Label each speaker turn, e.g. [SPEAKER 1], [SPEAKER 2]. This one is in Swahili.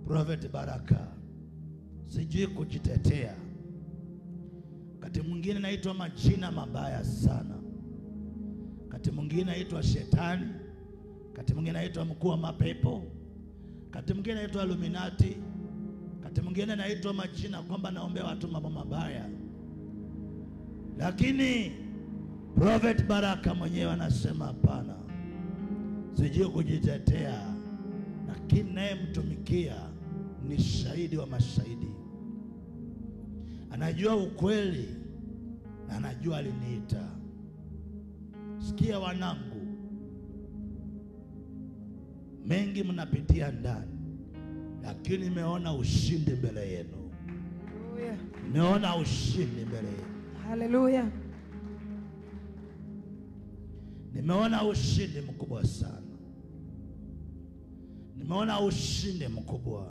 [SPEAKER 1] Prophet Baraka, sijui kujitetea. Wakati mwingine naitwa majina mabaya sana. Wakati mwingine naitwa shetani. Wakati mwingine naitwa mkuu wa mapepo. Wakati mwingine naitwa Illuminati. Wakati mwingine naitwa majina kwamba naombea watu mambo mabaya. Lakini Prophet Baraka mwenyewe anasema hapana, sijui kujitetea, lakini naye mtumikia ni shahidi wa mashahidi. Anajua ukweli na anajua aliniita. Sikia wanangu, mengi mnapitia ndani, lakini nimeona ushindi mbele yenu.
[SPEAKER 2] Haleluya.
[SPEAKER 1] Nimeona ushindi mbele yenu.
[SPEAKER 2] Haleluya.
[SPEAKER 1] Nimeona ushindi mkubwa sana. Nimeona ushindi mkubwa.